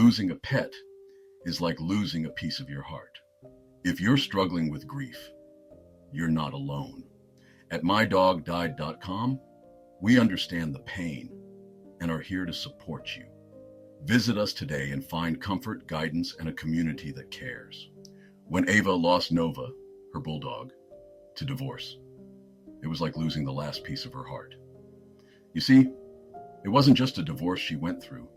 Losing a pet is like losing a piece of your heart. If you're struggling with grief, you're not alone. At mydogdied.com, we understand the pain and are here to support you. Visit us today and find comfort, guidance, and a community that cares. When Ava lost Nova, her bulldog, to divorce, it was like losing the last piece of her heart. You see, it wasn't just a divorce she went through.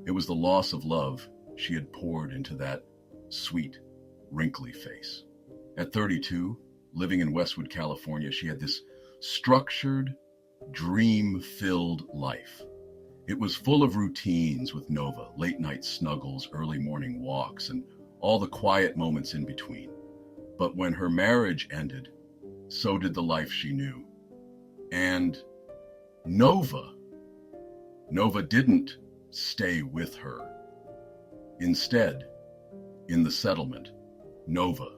It was the loss of love she had poured into that sweet, wrinkly face. At 32, living in Westwood, California, she had this structured, dream-filled life. It was full of routines with Nova, late-night snuggles, early morning walks, and all the quiet moments in between. But when her marriage ended, so did the life she knew. And Nova didn't stay with her. Instead, in the settlement, Nova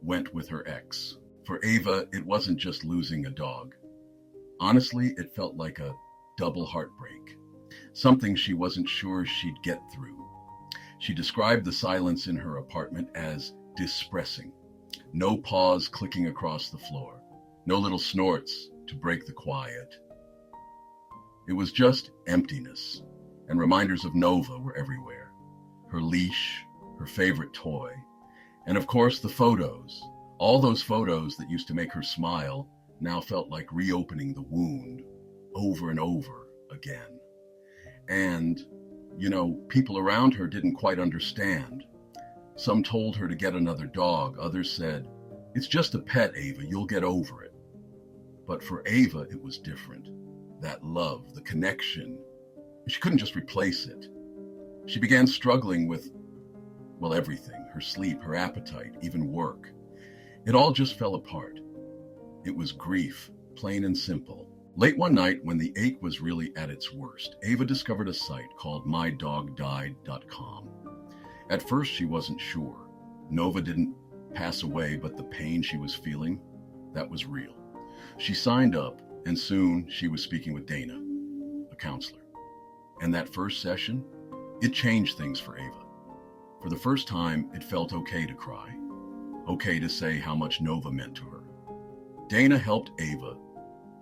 went with her ex. For Ava, it wasn't just losing a dog. Honestly, it felt like a double heartbreak, something she wasn't sure she'd get through. She described the silence in her apartment as distressing. No paws clicking across the floor, no little snorts to break the quiet. It was just emptiness, and reminders of Nova were everywhere. Her leash, her favorite toy, and of course the photos. All those photos that used to make her smile now felt like reopening the wound over and over again. And, people around her didn't quite understand. Some told her to get another dog. Others said, "It's just a pet, Ava, you'll get over it." But for Ava, it was different. That love, the connection, she couldn't just replace it. She began struggling with, everything, her sleep, her appetite, even work. It all just fell apart. It was grief, plain and simple. Late one night, when the ache was really at its worst, Ava discovered a site called mydogdied.com. At first, she wasn't sure. Nova didn't pass away, but the pain she was feeling, that was real. She signed up, and soon she was speaking with Dana, a counselor. And that first session, it changed things for Ava. For the first time, it felt okay to cry, okay to say how much Nova meant to her. Dana helped Ava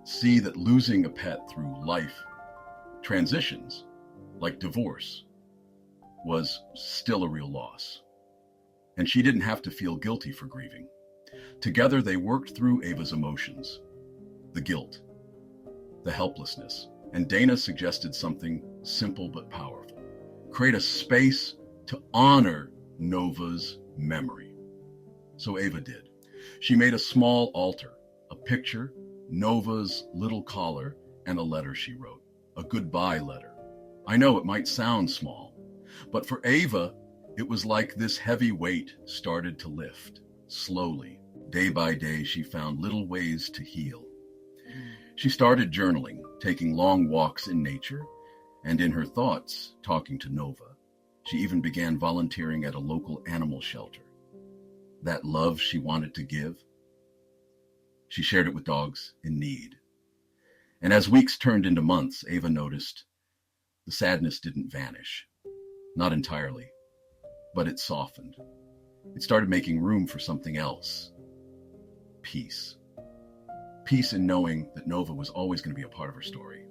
see that losing a pet through life transitions, like divorce, was still a real loss. And she didn't have to feel guilty for grieving. Together, they worked through Ava's emotions, the guilt, the helplessness, and Dana suggested something simple but powerful. Create a space to honor Nova's memory. So Ava did. She made a small altar, a picture, Nova's little collar, and a letter she wrote, a goodbye letter. I know it might sound small, but for Ava, it was like this heavy weight started to lift. Slowly, day by day, she found little ways to heal. She started journaling, taking long walks in nature, and in her thoughts, talking to Nova. She even began volunteering at a local animal shelter. That love she wanted to give, she shared it with dogs in need. And as weeks turned into months, Ava noticed the sadness didn't vanish. Not entirely, but it softened. It started making room for something else. Peace. Peace in knowing that Nova was always going to be a part of her story.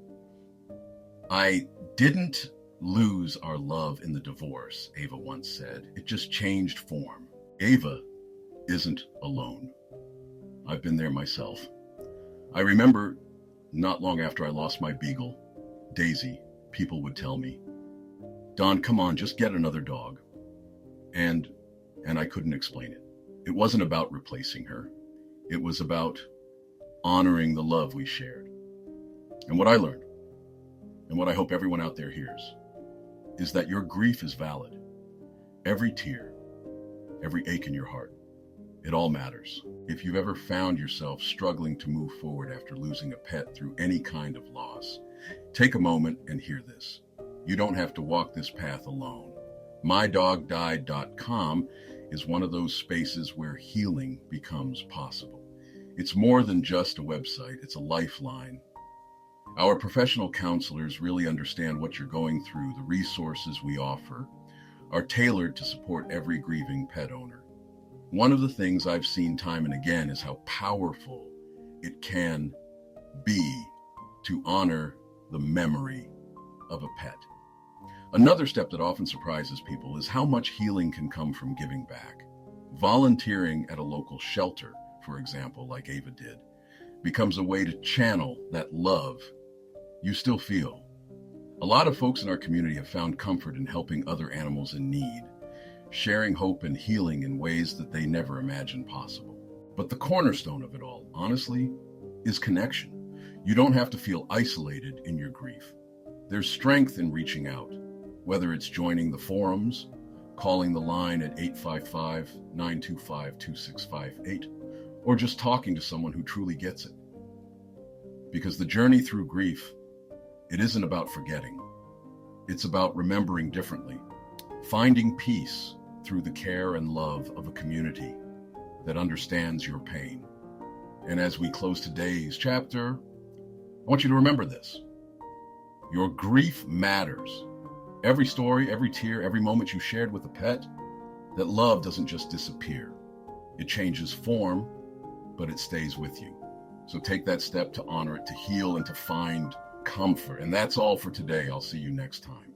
I didn't lose our love in the divorce, Ava once said. It just changed form. Ava isn't alone. I've been there myself. I remember not long after I lost my beagle, Daisy, people would tell me, "Don, come on, just get another dog." And I couldn't explain it. It wasn't about replacing her. It was about honoring the love we shared. And what I learned, and what I hope everyone out there hears, is that your grief is valid. Every tear, every ache in your heart, it all matters. If you've ever found yourself struggling to move forward after losing a pet through any kind of loss, take a moment and hear this. You don't have to walk this path alone. mydogdied.com is one of those spaces where healing becomes possible. It's more than just a website, it's a lifeline. Our professional counselors really understand what you're going through, the resources we offer, are tailored to support every grieving pet owner. One of the things I've seen time and again is how powerful it can be to honor the memory of a pet. Another step that often surprises people is how much healing can come from giving back. Volunteering at a local shelter, for example, like Ava did, becomes a way to channel that love you still feel. A lot of folks in our community have found comfort in helping other animals in need, sharing hope and healing in ways that they never imagined possible. But the cornerstone of it all, honestly, is connection. You don't have to feel isolated in your grief. There's strength in reaching out, whether it's joining the forums, calling the line at 855-925-2658, or just talking to someone who truly gets it. Because the journey through grief, it isn't about forgetting. It's about remembering differently, finding peace through the care and love of a community that understands your pain. And as we close today's chapter, I want you to remember this. Your grief matters. Every story, every tear, every moment you shared with a pet, that love doesn't just disappear. It changes form, but it stays with you. So take that step to honor it, to heal, and to find comfort. And that's all for today. I'll see you next time.